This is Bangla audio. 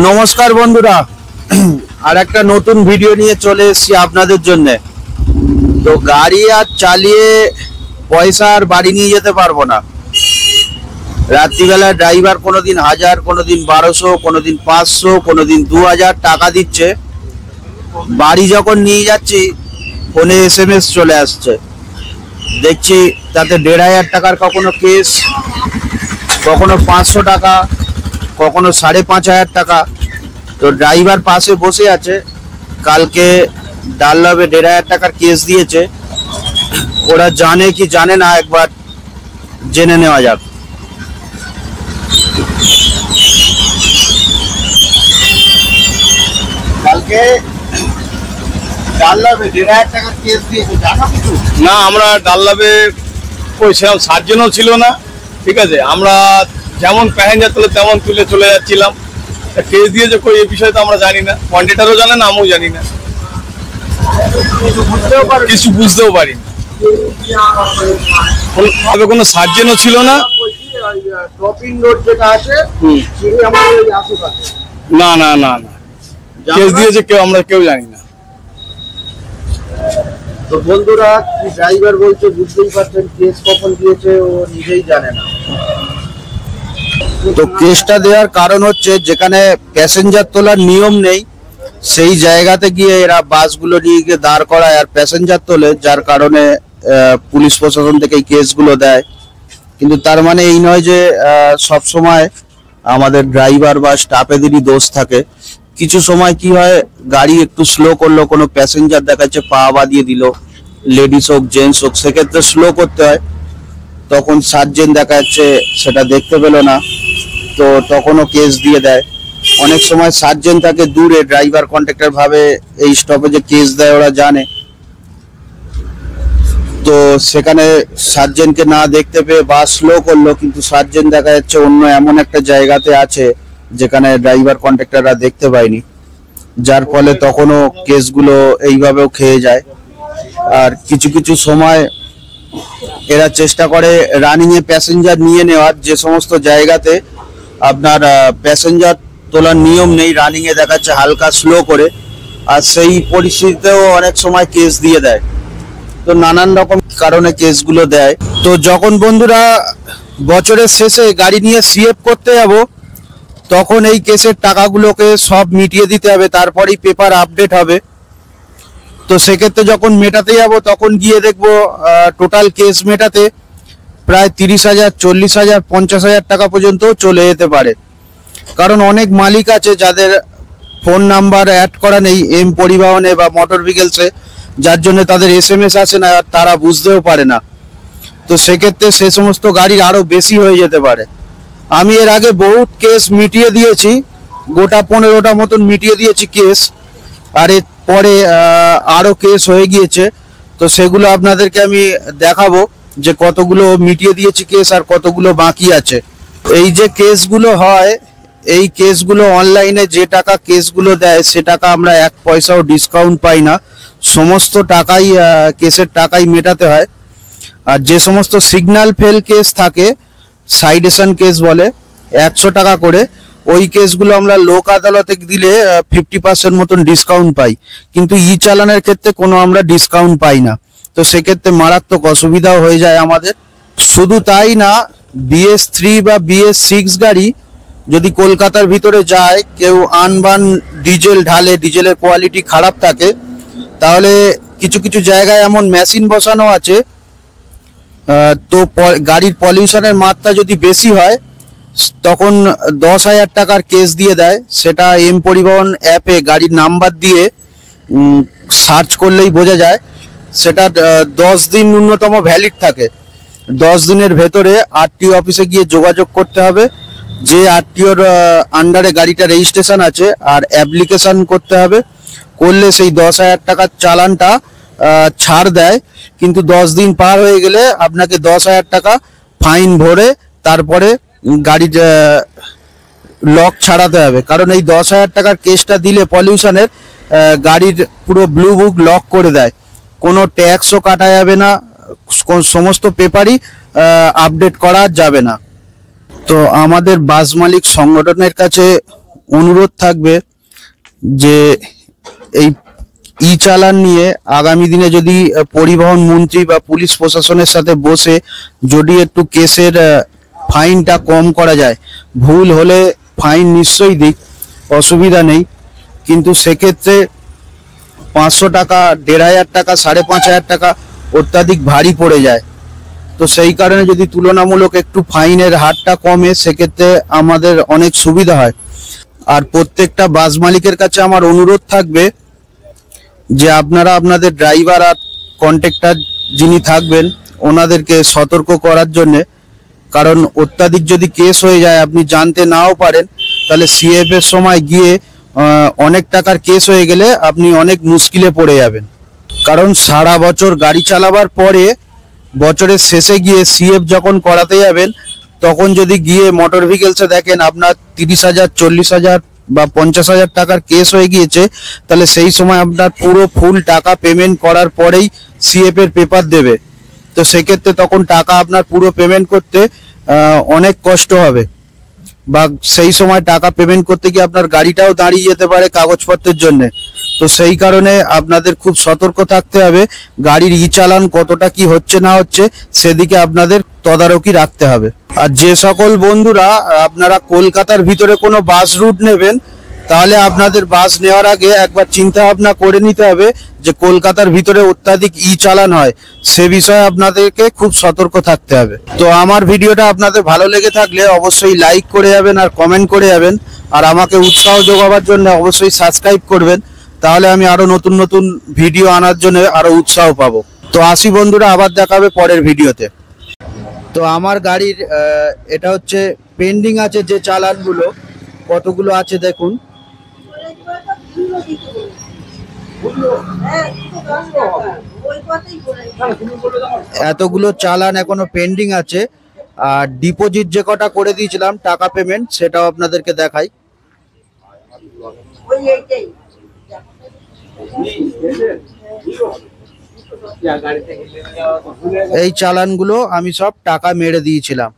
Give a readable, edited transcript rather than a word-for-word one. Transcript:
নমস্কার বন্ধুরা, আর একটা নতুন ভিডিও নিয়ে চলে এসেছি আপনাদের জন্য। তো গাড়ি আর চালিয়ে পয়সা আর বাড়ি নিয়ে যেতে পারবো না। রাত্রিবেলা ড্রাইভার কোনোদিন 1000, কোনোদিন 1200, কোনোদিন 500, কোনোদিন 2000 টাকা দিচ্ছে। বাড়ি যখন নিয়ে যাচ্ছি ফোনে SMS চলে আসছে, দেখছি তাতে 1500 টাকার কখনো কেস, কখনো 500 টাকা, কখনো 5500 টাকা। তো ড্রাইভার পাশে বসে আছে, কালকে ডাল্লাবে 1500 টাকার কেস দিয়েছে। ওরা জানে কি জানে না একবার জেনে নেওয়া যাক। কালকে ডাল্লাবে 1500 টাকার কেস দিয়েছে, জানো কিছু? না, আমরা ডাল্লাবে ওই সেরকম সার্জনও ছিল না, ঠিক আছে। আমরা যেমন প্যাসেঞ্জার তুলে তেমন তুলে চলে যাচ্ছিলাম। কেস দিয়েছে কই এই বিষয়ে তো আমরা জানি না, কন্ডাক্টরও জানে না, আমিও জানি না, কিছু বুঝতেও পারি না। কোনো সার্জনও ছিল না। না না না না, কেস দিয়েছে কেউ, আমরা কেউ জানি না। তো বন্ধুরা, ড্রাইভার বলছে বুঝতেই পারছেন কেস কখন দিয়েছে ও নিজেই জানে না। তো কেসটা দেওয়ার কারণ হচ্ছে যেখানে প্যাসেঞ্জার তোলার নিয়ম নেই সেই জায়গাতে গিয়ে এরা বাসগুলো নিয়ে গিয়ে দাঁড় করায় আর প্যাসেঞ্জার তোলে, যার কারণে পুলিশ প্রশাসন থেকে এই কেসগুলো দেয়। কিন্তু তার মানে এই নয় যে সব সময় আমাদের ড্রাইভার বা স্টাফেদেরই দোষ থাকে। কিছু সময় কি হয়, গাড়ি একটু স্লো করলো, কোনো প্যাসেঞ্জার দেখাচ্ছে পা বাঁধিয়ে দিল, লেডিস হোক জেন্টস হোক, সেক্ষেত্রে স্লো করতে হয়। তখন সার্জেন্ট দেখা যাচ্ছে সেটা দেখতে পেলো না, তো তখনও কেস দিয়ে দেয়। অনেক সময় সার্জেন্ট থাকে দূরে, ড্রাইভার কন্ট্রাক্টর ভাবে এই স্টপেজে কেস দেয়, ওরা জানে। তো সেখানে সার্জেন্টকে না দেখতে পেয়ে বাস স্লো করলো, কিন্তু সার্জেন্ট দেখা যাচ্ছে অন্য এমন একটা জায়গাতে আছে যেখানে ড্রাইভার কন্ট্রাক্টররা দেখতে পায়নি, যার ফলে তখনও কেসগুলো এইভাবেও খেয়ে যায়। আর কিছু কিছু সময় এরা চেষ্টা করে রানিং এ প্যাসেঞ্জার নিয়ে নেওয়ার, যে সমস্ত জায়গাতে আপনার প্যাসেঞ্জার তোলার নিয়ম নেই, রানিং এ দেখাচ্ছে হালকা স্লো করে, আর সেই পরিস্থিতিতেও অনেক সময় কেস দিয়ে দেয়। তো নানান রকম কারণে কেসগুলো দেয়। তো যখন বন্ধুরা বছরের শেষে গাড়ি নিয়ে CF করতে যাব, তখন এই কেসের টাকাগুলোকে সব মিটিয়ে দিতে হবে, তারপরেই পেপার আপডেট হবে। তো সেক্ষেত্রে যখন মেটাতে যাব তখন গিয়ে দেখবো টোটাল কেস মেটাতে প্রায় 30,000, 40,000, 50,000 টাকা পর্যন্ত চলে যেতে পারে। কারণ অনেক মালিক আছে যাদের ফোন নাম্বার অ্যাড করা নেই এম পরিবহনে বা মোটর ভেহিকলসে, যার জন্য তাদের SMS আসে না, আর তারা বুঝতেও পারে না। তো সেক্ষেত্রে সে সমস্ত গাড়ির আরও বেশি হয়ে যেতে পারে। আমি এর আগে বহুত কেস মিটিয়ে দিয়েছি, গোটা 15টা মতন মিটিয়ে দিয়েছি কেস, আর এর পরে আরও কেস হয়ে গিয়েছে। তো সেগুলো আপনাদেরকে আমি দেখাবো যে কতগুলো মিটিয়ে দিয়েছি কেস আর কতগুলো বাকি আছে। এই যে কেসগুলো হয়, এই কেসগুলো অনলাইনে যে টাকা কেসগুলো দেয় সে টাকা আমরা 1 পয়সাও ডিসকাউন্ট পাই না, সমস্ত টাকাই কেসের টাকাই মেটাতে হয়। আর যে সমস্ত সিগন্যাল ফেল কেস থাকে, সাইডেশন কেস বলে, 100 টাকা করে, ওই কেসগুলো আমরা লোক আদালতে দিলে 50% মতন ডিসকাউন্ট পাই, কিন্তু চালানের ক্ষেত্রে কোনো আমরা ডিসকাউন্ট পাই না। তো সেক্ষেত্রে মারাত্মক অসুবিধাও হয়ে যায় আমাদের। শুধু তাই না, BS3 বা BS6 গাড়ি যদি কলকাতার ভিতরে যায়, কেউ আনবান ডিজেল ঢালে, ডিজেলের কোয়ালিটি খারাপ থাকে, তাহলে কিছু কিছু জায়গায় এমন মেশিন বসানো আছে, তো গাড়ির পলিউশনের মাত্রা যদি বেশি হয় তখন 10,000 টাকার কেস দিয়ে দেয়। সেটা এম পরিবহন অ্যাপে গাড়ির নাম্বার দিয়ে সার্চ করলেই বোঝা যায়। সেটা 10 দিন ন্যূনতম ভ্যালিড থাকে। 10 দিনের ভেতরে RTO অফিসে গিয়ে যোগাযোগ করতে হবে, যে RTOর আন্ডারে গাড়িটা রেজিস্ট্রেশন আছে, আর অ্যাপ্লিকেশন করতে হবে। করলে সেই 10,000 টাকার চালানটা ছাড় দেয়। কিন্তু 10 দিন পার হয়ে গেলে আপনাকে 10,000 টাকা ফাইন ভরে তারপরে গাড়ির লক ছাড়াতে হবে। কারণ এই 10,000 টাকার কেসটা দিলে পলিউশনের গাড়ির পুরো ব্লু বুক লক করে দেয়, কোনো ট্যাক্সও কাটা যাবে না, সমস্ত পেপারই আপডেট করা যাবে না। তো আমাদের বাস মালিক সংগঠনের কাছে অনুরোধ থাকবে যে এই ই চালান নিয়ে আগামী দিনে যদি পরিবহন মন্ত্রী বা পুলিশ প্রশাসনের সাথে বসে যদি একটু কেসের ফাইনটা কম করা যায়, ভুল হলে ফাইন নিশ্চয়ই দিক, অসুবিধা নেই, কিন্তু সেক্ষেত্রে 500 টাকা, 1500 টাকা, 5500 টাকা অত্যাধিক ভারী পড়ে যায়। তো সেই কারণে যদি তুলনামূলক একটু ফাইনের হারটা কমে সেক্ষেত্রে আমাদের অনেক সুবিধা হয়। আর প্রত্যেকটা বাস মালিকের কাছে আমার অনুরোধ থাকবে যে আপনারা আপনাদের ড্রাইভার আর কন্ট্রাক্টর যিনি থাকবেন ওনাদেরকে সতর্ক করার জন্যে, কারণ অত্যাধিক যদি কেস হয়ে যায় আপনি জানতে নাও পারেন, তাহলে সিএফ এর সময় গিয়ে অনেক টাকার কেস হয়ে গেলে আপনি অনেক মুশকিলে পড়ে যাবেন। কারণ সারা বছর গাড়ি চালাবার পরে বছরের শেষে গিয়ে সিএফ যখন করাতে যাবেন তখন যদি গিয়ে মোটর ভেহিকলসে দেখেন আপনার 30,000, 40,000 বা 50,000 টাকার কেস হয়ে গিয়েছে, তাহলে সেই সময় আপনার পুরো ফুল টাকা পেমেন্ট করার পরেই সিএফ এর পেপার দেবে। তো সেক্ষেত্রে তখন টাকা আপনার পুরো পেমেন্ট করতে অনেক কষ্ট হবে, বা সেই সময় টাকা পেমেন্ট করতে গিয়ে আপনার গাড়িটাও দাঁড়িয়ে যেতে পারে কাগজপত্রের জন্য। তো সেই কারণে আপনাদের খুব সতর্ক থাকতে হবে, গাড়ির ই চালান কতটা কি হচ্ছে না হচ্ছে সেদিকে আপনাদের তদারকি রাখতে হবে। আর যে সকল বন্ধুরা আপনারা কলকাতার ভিতরে কোনো বাস রুট নেবেন, তাহলে আপনাদের বাস নেওয়ার আগে একবার চিন্তা ভাবনা করে নিতে হবে যে কলকাতার ভিতরে অত্যাধিক ই চালান হয়, সে বিষয়ে আপনাদেরকে খুব সতর্ক থাকতে হবে। তো আমার ভিডিওটা আপনাদের ভালো লেগে থাকলে অবশ্যই লাইক করে যাবেন আর কমেন্ট করে যাবেন, আর আমাকে উৎসাহ যোগাবার জন্য অবশ্যই সাবস্ক্রাইব করবেন, তাহলে আমি আরো নতুন নতুন ভিডিও আনার জন্য আরো উৎসাহ পাবো। তো আসি বন্ধুরা, আবার দেখা হবে পরের ভিডিওতে। তো আমার গাড়ির এটা হচ্ছে পেন্ডিং আছে যে চালানগুলো, কতগুলো আছে দেখুন। এতগুলো চালান এখনো পেন্ডিং আছে। আর ডিপোজিট যে কটা করে দিয়েছিলাম টাকা পেমেন্ট, সেটাও আপনাদেরকে দেখাই। এই চালানগুলো আমি সব টাকা মেরে দিয়েছিলাম।